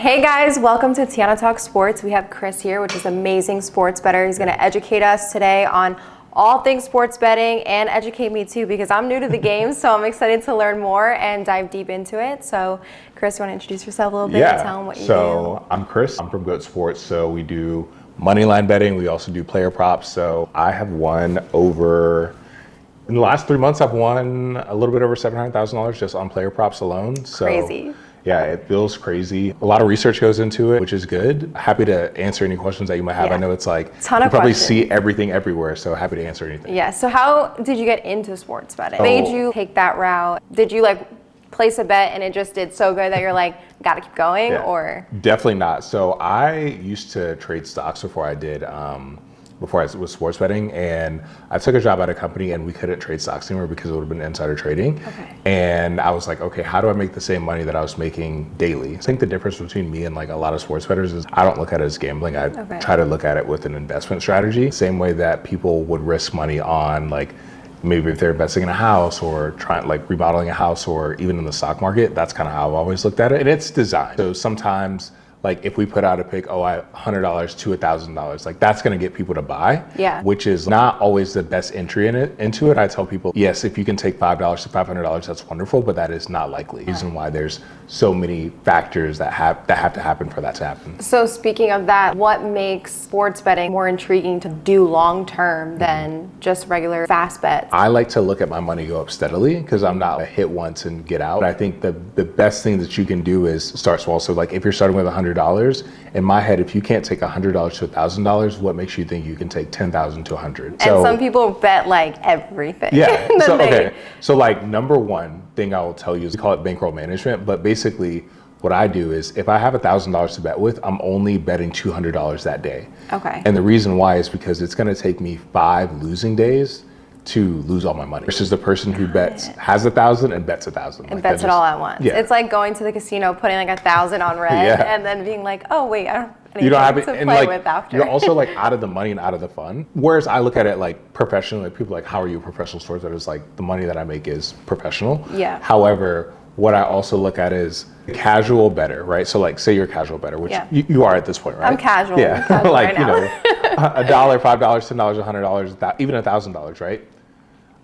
Hey guys, welcome to Tiana Talk Sports. We have Chris here, which is amazing sports bettor. He's going to educate us today on all things sports betting and educate me too because I'm new to the game, so I'm excited to learn more and dive deep into it. So Chris, you want to introduce yourself a little bit and tell them what you do? So I'm Chris. I'm from Goat Sports. So we do money line betting. We also do player props. So I have won in the last 3 months, I've won a little bit over $700,000 just on player props alone. So crazy. Yeah, it feels crazy. A lot of research goes into it, which is good. Happy to answer any questions that you might have. Yeah. I know it's like, you ton of probably questions. see everything everywhere, so happy to answer anything. Yeah, so how did you get into sports betting? What made you take that route? Did you place a bet and it just did so good that you're like, gotta keep going, Yeah. or? Definitely not. So I used to trade stocks before I was sports betting, and I took a job at a company and we couldn't trade stocks anymore because it would have been insider trading. Okay. And I was like, okay, how do I make the same money that I was making daily? I think the difference between me and a lot of sports bettors is I don't look at it as gambling. I try to look at it with an investment strategy. Same way that people would risk money on maybe if they're investing in a house or trying remodeling a house or even in the stock market. That's kind of how I've always looked at it. And it's designed. So sometimes if we put out a pick, $100 to $1,000, that's going to get people to buy, which is not always the best entry into it. I tell people, yes, if you can take $5 to $500, that's wonderful, but that is not likely. The reason why there's so many factors that have to happen for that to happen. So speaking of that, what makes sports betting more intriguing to do long term than just regular fast bets? I like to look at my money go up steadily because I'm not a hit once and get out. I think the best thing that you can do is start small. So if you're starting with $100, in my head, if you can't take $100 to $1,000, what makes you think you can take $10,000 to $100? And some people bet everything. Yeah. So number one thing I will tell you is we call it bankroll management, but basically what I do is if I have $1,000 to bet with, I'm only betting $200 that day. Okay. And the reason why is because it's going to take me 5 losing days to lose all my money versus the person who has 1,000 and bets 1,000 and bets it all at once. Yeah. It's like going to the casino, putting 1,000 on red, and then being like, oh wait, I don't have anything to play with after. You're also out of the money and out of the fun. Whereas I look at it professionally, people are how are you a professional sports bettor? It's the money that I make is professional. Yeah. However, what I also look at is casual bettor, right? So say you're a casual bettor, which you are at this point, right? I'm casual. Yeah. I'm casual right now. $1, $5, $10, $100, even $1,000, right?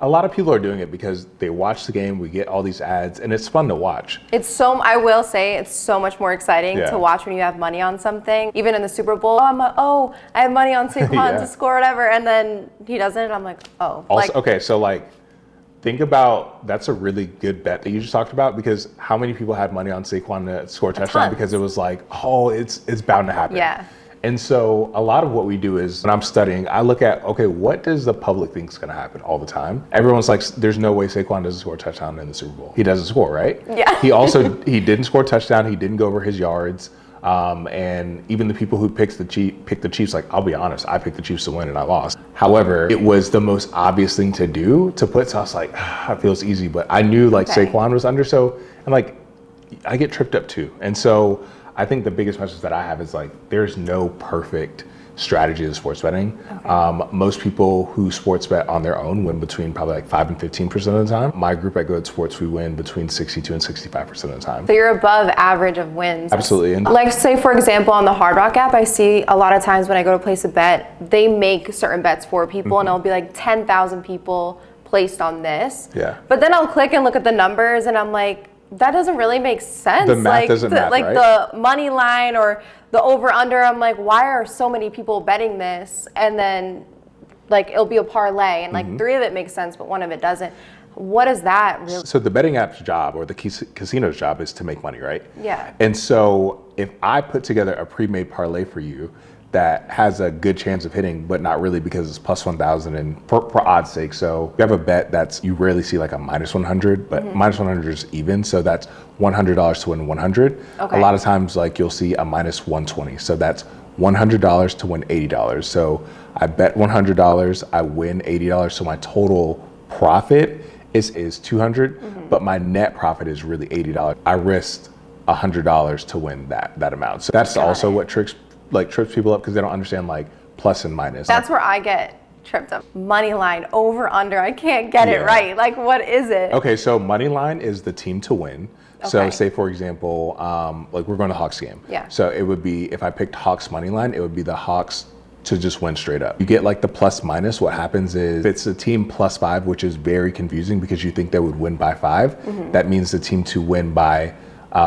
A lot of people are doing it because they watch the game, we get all these ads, and it's fun to watch. I will say, it's so much more exciting to watch when you have money on something. Even in the Super Bowl, I have money on Saquon to score whatever, and then he doesn't, and I'm like, oh. Also, think about, that's a really good bet that you just talked about, because how many people had money on Saquon to score a touchdown because it was it's bound to happen. Yeah. And so a lot of what we do is when I'm studying, I look at, okay, what does the public think is going to happen all the time? Everyone's like, there's no way Saquon doesn't score a touchdown in the Super Bowl. He doesn't score, right? Yeah. He didn't score a touchdown. He didn't go over his yards. And even the people who picked the Chiefs, I'll be honest, I picked the Chiefs to win and I lost. However, it was the most obvious thing to do to put, so I was like, it feels easy, but I knew Saquon was under, so, and I get tripped up too. And so I think the biggest message that I have is there's no perfect strategy to sports betting. Okay. Most people who sports bet on their own win between probably 5 and 15% of the time. My group at Goat Sports, we win between 62 and 65% of the time. So you're above average of wins. Absolutely. And say for example on the Hard Rock app, I see a lot of times when I go to place a bet, they make certain bets for people and it'll be 10,000 people placed on this. Yeah. But then I'll click and look at the numbers and I'm like, that doesn't really make sense. The math doesn't match, right? The money line or the over under, I'm like, why are so many people betting this? And then it'll be a parlay and 3 of it makes sense, but 1 of it doesn't. What is that really? So the betting app's job or the casino's job is to make money, right? Yeah. And so if I put together a pre-made parlay for you that has a good chance of hitting, but not really because it's plus 1,000 and for odds sake. So you have a bet you rarely see a minus 100, but minus 100 is even. So that's $100 to win 100. Okay. A lot of times you'll see a minus 120. So that's $100 to win $80. So I bet $100, I win $80. So my total profit is $200, but my net profit is really $80. I risked $100 to win that amount. So that's also what trips people up because they don't understand plus and minus. That's where I get tripped up. Money line, over, under. I can't get it right. What is it? Okay, so money line is the team to win. So say, for example, like we're going to Hawks game. Yeah. So it would be, if I picked Hawks money line, it would be the Hawks to just win straight up. You get like the plus minus. What happens is if it's a team +5, which is very confusing because you think they would win by 5. That means the team to win by,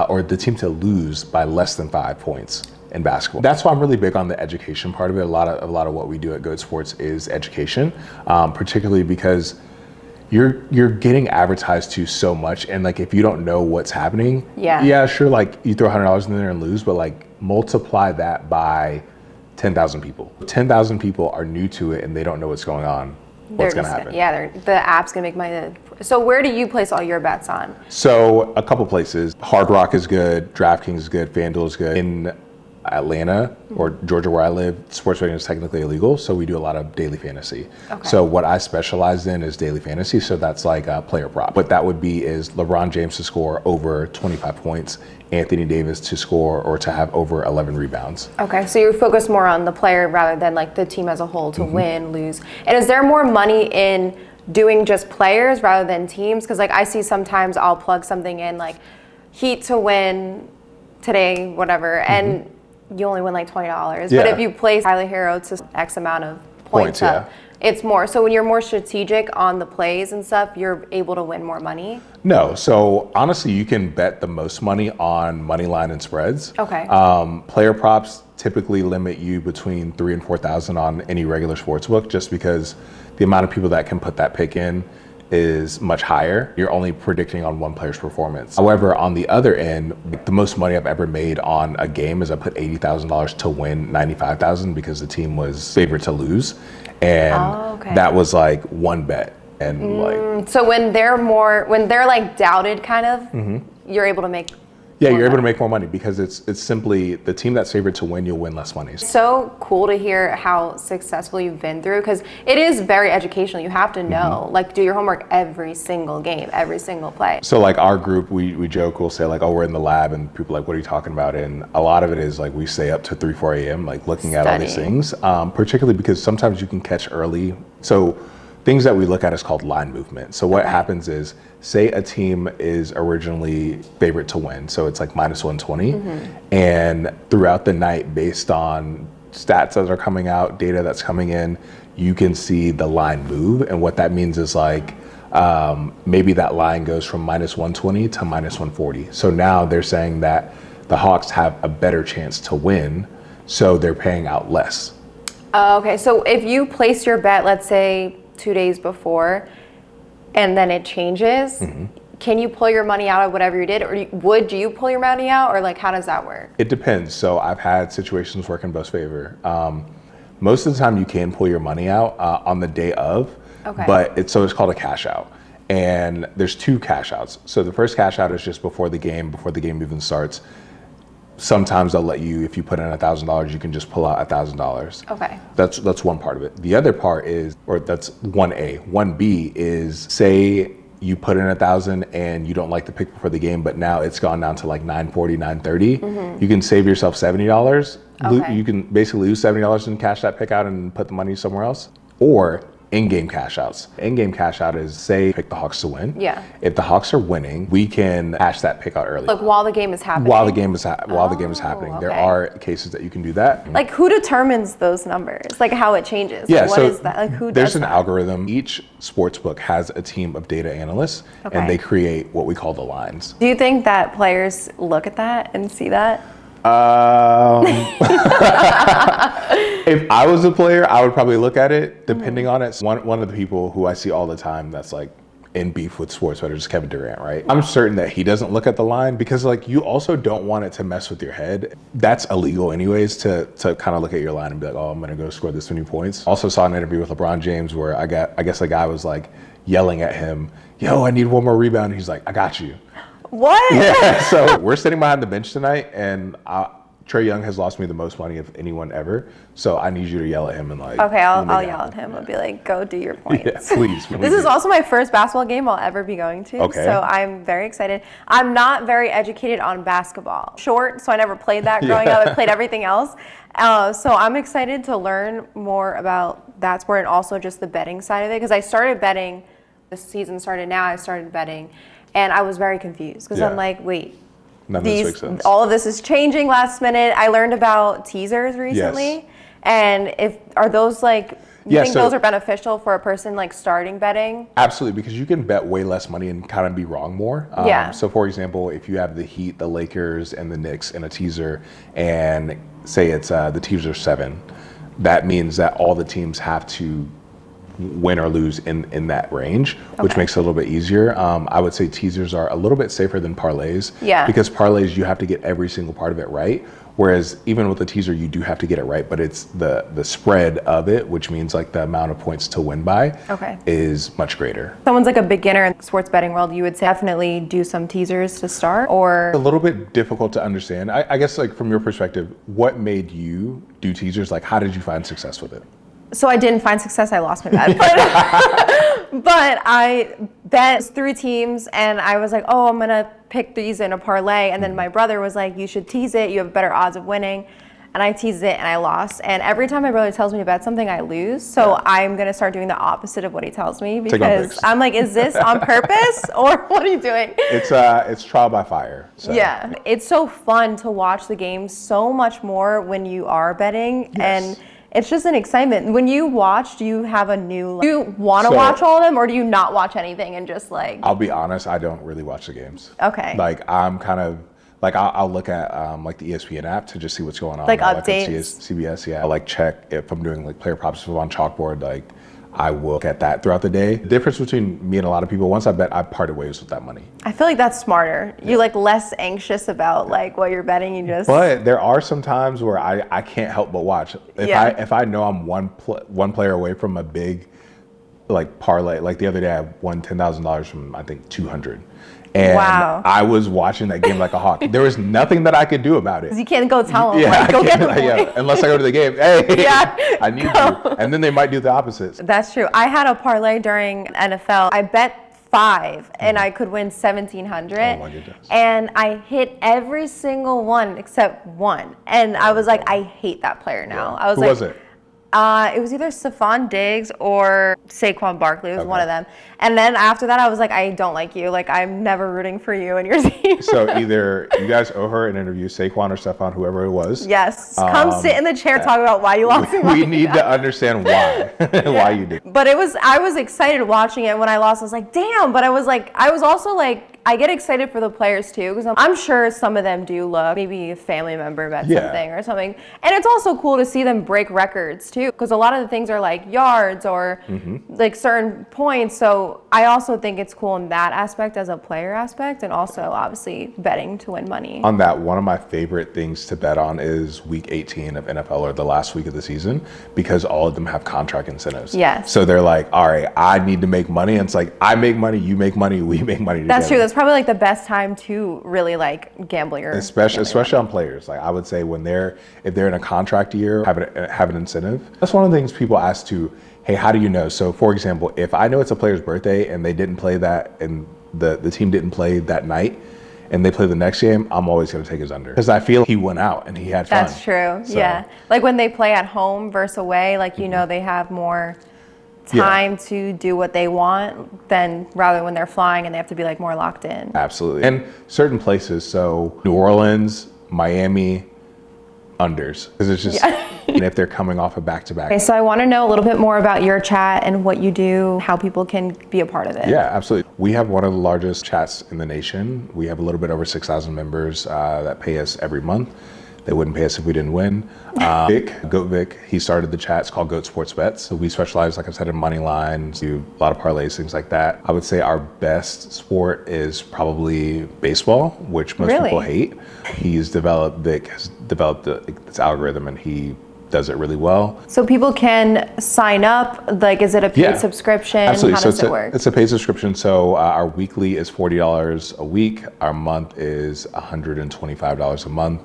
or the team to lose by less than 5 points in basketball. That's why I'm really big on the education part of it. A lot of what we do at Goat Sports is education, particularly because you're getting advertised to so much, and like if you don't know what's happening, yeah, sure, like you throw $100 in there and lose, but like multiply that by 10,000 people. 10,000 people are new to it and they don't know what's going on. What's going to happen? The app's going to make money. So where do you place all your bets on? So a couple places. Hard Rock is good. DraftKings is good. FanDuel is good. In Atlanta or Georgia where I live, sports betting is technically illegal, so we do a lot of daily fantasy. So what I specialize in is daily fantasy, so that's like a player prop. What that would be is LeBron James to score over 25 points, Anthony Davis to score or to have over 11 rebounds. Okay, so you're focused more on the player rather than like the team as a whole to win, lose. And is there more money in doing just players rather than teams? Because like I see sometimes I'll plug something in like Heat to win today, whatever, and you only win like $20. But if you place Tyler Hero to X amount of points up, it's more. So when you're more strategic on the plays and stuff, you're able to win more money? No. So honestly, you can bet the most money on money line and spreads. Player props typically limit you between 3,000 and 4,000 on any regular sports book, just because the amount of people that can put that pick in is much higher. You're only predicting on one player's performance. However, on the other end, the most money I've ever made on a game is I put $80,000 to win $95,000 because the team was favored to lose. And that was like one bet. And like, so when they're like doubted kind of, you're able to make you're able to make more money because it's simply the team that's favored to win, you'll win less money. So cool to hear how successful you've been through, because it is very educational. You have to know, like do your homework every single game, every single play. So like our group, we joke, we'll say like, oh, we're in the lab, and people are like, what are you talking about? And a lot of it is like we stay up to 3, 4 a.m. like looking at all these things, particularly because sometimes you can catch early. So things that we look at is called line movement. So what happens is, say a team is originally favorite to win, so it's like -120, and throughout the night, based on stats that are coming out, data that's coming in, you can see the line move. And what that means is like, maybe that line goes from -120 to -140. So now they're saying that the Hawks have a better chance to win, so they're paying out less. Okay, so if you place your bet, let's say 2 days before, and then it changes, can you pull your money out of whatever you did, or would you pull your money out, or like how does that work? It depends. So I've had situations work in both favor. Most of the time you can pull your money out on the day of, but it's called a cash out. And there's 2 cash outs. So the first cash out is just before the game even starts. Sometimes they'll let you, if you put in $1,000, you can just pull out $1,000. That's one part of it. The other part is, or that's 1A. 1B is, say you put in 1,000 and you don't like the pick before the game, but now it's gone down to like 940, 930. You can save yourself $70. You can basically lose $70 and cash that pick out and put the money somewhere else. Or in-game cash outs. In-game cash out is, say, pick the Hawks to win. If the Hawks are winning, we can cash that pick out early. Like while the game is happening? While the game is happening. There are cases that you can do that. Like who determines those numbers? Like how it changes? Yeah, like, what is that? Like who does there's an that? algorithm. Each sportsbook has a team of data analysts, and they create what we call the lines. Do you think that players look at that and see that? If I was a player, I would probably look at it, depending on it. One of the people who I see all the time that's like in beef with sports bettors is Kevin Durant, right? I'm certain that he doesn't look at the line, because like you also don't want it to mess with your head. That's illegal anyways, to kind of look at your line and be like, oh, I'm gonna go score this many points. Also saw an interview with LeBron James where I guess a guy was like yelling at him, yo, I need one more rebound. He's like, I got you. What? Yeah, so we're sitting behind the bench tonight, and Trae Young has lost me the most money of anyone ever. So I need you to yell at him and like. Okay, I'll yell at him and be like, go do your points. Yeah, please. This is also my first basketball game I'll ever be going to. So I'm very excited. I'm not very educated on basketball. Short, so I never played that growing up. I played everything else. So I'm excited to learn more about that sport and also just the betting side of it, because I started betting, the season started now, I started betting. And I was very confused because I'm like, wait, None of this makes sense. all of this is changing last minute. I learned about teasers recently. Yes. And are those like, you think those are beneficial for a person like starting betting? Absolutely, because you can bet way less money and kind of be wrong more. So for example, if you have the Heat, the Lakers, and the Knicks in a teaser, and say it's the teaser 7, that means that all the teams have to win or lose in that range, which makes it a little bit easier. I would say teasers are a little bit safer than parlays. Because parlays, you have to get every single part of it right. Whereas even with the teaser, you do have to get it right, but it's the spread of it, which means like the amount of points to win by is much greater. Someone's like a beginner in the sports betting world, you would say definitely do some teasers to start, or? A little bit difficult to understand. I guess like from your perspective, what made you do teasers? Like how did you find success with it? So I didn't find success, I lost my bet. But I bet 3 teams and I was like, oh, I'm gonna pick these in a parlay. And then my brother was like, you should tease it, you have better odds of winning. And I teased it and I lost. And every time my brother tells me to bet something, I lose. So I'm gonna start doing the opposite of what he tells me because I'm like, is this on purpose or what are you doing? It's trial by fire. So. Yeah, it's so fun to watch the game so much more when you are betting. And it's just an excitement. When you watch, do you have a new, do you want to watch all of them or do you not watch anything and just like? I'll be honest, I don't really watch the games. Okay. Like I'm kind of, like I'll look at like the ESPN app to just see what's going on. Like I'll updates? CBS, I like check if I'm doing like player props on chalkboard, like I will look at that throughout the day. The difference between me and a lot of people, once I bet, I parted ways with that money. I feel like that's smarter. You're like less anxious about like what you're betting. You just. But there are some times where I can't help but watch. If I know I'm one player away from a big like parlay, like the other day I won $10,000 from I think 200. And I was watching that game like a hawk. There was nothing that I could do about it. You can't go tell them, like, go get the point. Unless I go to the game. Hey, I need you. And then they might do the opposite. That's true. I had a parlay during NFL. I bet 5 and I could win 1,700. Oh my goodness. And I hit every single one except one. And I was like, I hate that player now. I was Who was it? It was either Stephon Diggs or Saquon Barkley. It was one of them. And then after that, I was like, I don't like you. Like, I'm never rooting for you and your team. So either you guys owe her an interview, Saquon or Stephon, whoever it was. Yes. Come sit in the chair, talk about why you lost. We need to understand why. Why you did. But I was excited watching it. When I lost, I was like, damn. But I was also like, I get excited for the players too, because I'm sure some of them do look, maybe a family member bet something or something. And it's also cool to see them break records too, because a lot of the things are like yards or like certain points. So I also think it's cool in that aspect as a player aspect, and also obviously betting to win money. On that, one of my favorite things to bet on is week 18 of NFL, or the last week of the season, because all of them have contract incentives. Yes. So they're like, all right, I need to make money. And it's like, I make money, you make money, we make money together. That's true. That's probably like the best time to really like gamble your especially on players. Like I would say if they're in a contract year, have an incentive. That's one of the things people ask too. Hey, how do you know? So for example, if I know it's a player's birthday and they didn't play that, and the team didn't play that night, and they play the next game, I'm always going to take his under, because I feel he went out and he had fun. That's true. So. Yeah. Like when they play at home versus away, like, you know, they have more time to do what they want than rather when they're flying and they have to be like more locked in. Absolutely. And certain places, so New Orleans, Miami, unders, because it's just and if they're coming off a back-to-back. Okay, so I want to know a little bit more about your chat and what you do, how people can be a part of it. Yeah, absolutely. We have one of the largest chats in the nation. We have a little bit over 6,000 members that pay us every month. They wouldn't pay us if we didn't win. Vic, he started the chat. It's called Goat Sports Bets. So we specialize, like I said, in money lines, do a lot of parlays, things like that. I would say our best sport is probably baseball, which most people hate. Vic has developed this algorithm, and he does it really well. So people can sign up, like, is it a paid subscription? Absolutely. How does it work? It's a paid subscription. So our weekly is $40 a week. Our month is $125 a month.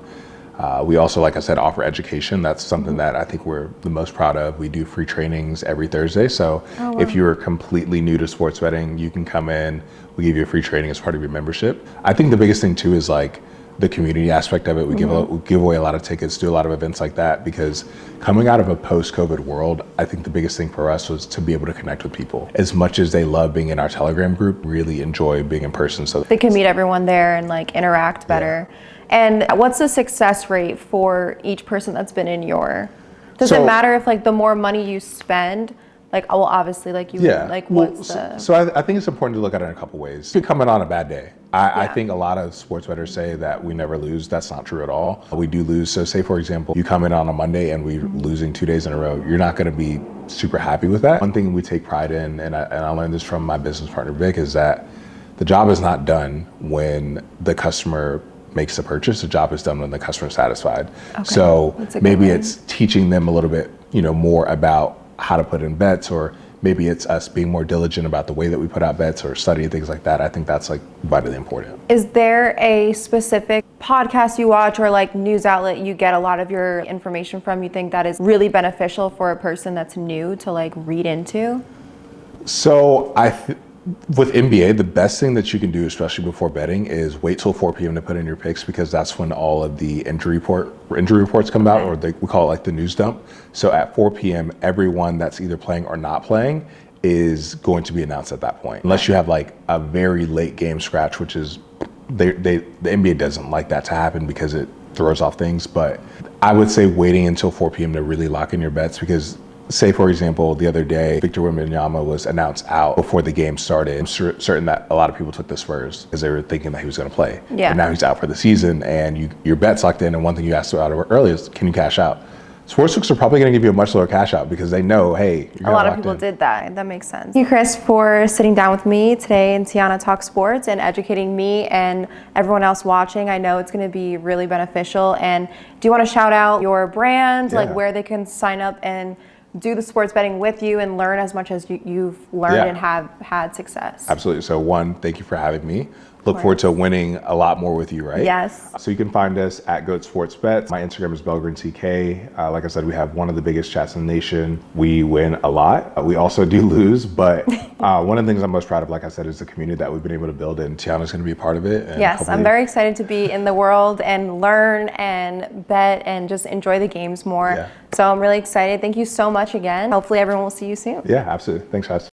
We also, like I said, offer education. That's something that I think we're the most proud of. We do free trainings every Thursday. So if you're completely new to sports betting, you can come in. We give you a free training as part of your membership. I think the biggest thing too is like, the community aspect of it. We give away a lot of tickets, do a lot of events like that, because coming out of a post-COVID world, I think the biggest thing for us was to be able to connect with people. As much as they love being in our Telegram group, really enjoy being in person. So they can meet everyone there and like interact better. Yeah. And what's the success rate for each person that's been in your, does it matter if like the more money you spend, like, well, obviously, like you, like what's the... So I think it's important to look at it in a couple ways. You could come in on a bad day. I think a lot of sports bettors say that we never lose. That's not true at all. We do lose. So say, for example, you come in on a Monday and we're losing 2 days in a row. You're not going to be super happy with that. One thing we take pride in, and I learned this from my business partner, Vic, is that the job is not done when the customer makes the purchase. The job is done when the customer is satisfied. Okay. So maybe it's teaching them a little bit, more about how to put in bets, or maybe it's us being more diligent about the way that we put out bets or studying things like that. I think that's like vitally important. Is there a specific podcast you watch or like news outlet you get a lot of your information from, you think that is really beneficial for a person that's new to like read into? So with NBA, the best thing that you can do, especially before betting, is wait till 4 p.m. to put in your picks, because that's when all of the injury reports come out, or we call it like the news dump. So at 4 p.m., everyone that's either playing or not playing is going to be announced at that point. Unless you have like a very late game scratch, which is, the NBA doesn't like that to happen because it throws off things. But I would say waiting until 4 p.m. to really lock in your bets, because say, for example, the other day, Victor Wembanyama was announced out before the game started. I'm certain that a lot of people took the Spurs because they were thinking that he was going to play. Yeah. And now he's out for the season, and your bet's locked in. And one thing you asked about earlier is, can you cash out? Sportsbooks are probably going to give you a much lower cash out because they know, hey, you're a lot of people did that. That makes sense. Thank you, Chris, for sitting down with me today in Tiana Talk Sports and educating me and everyone else watching. I know it's going to be really beneficial. And do you want to shout out your brand, like where they can sign up and do the sports betting with you and learn as much as you've learned and have had success? Absolutely. So one, thank you for having me. Look forward to winning a lot more with you, right? Yes. So you can find us at Goat Sports Bets. My Instagram is BelgrenTK. Like I said, we have one of the biggest chats in the nation. We win a lot. We also do lose, but one of the things I'm most proud of, like I said, is the community that we've been able to build, and Tiana's going to be a part of it. And yes, I'm very excited to be in the world and learn and bet and just enjoy the games more. Yeah. So I'm really excited. Thank you so much again. Hopefully everyone will see you soon. Yeah, absolutely. Thanks, guys.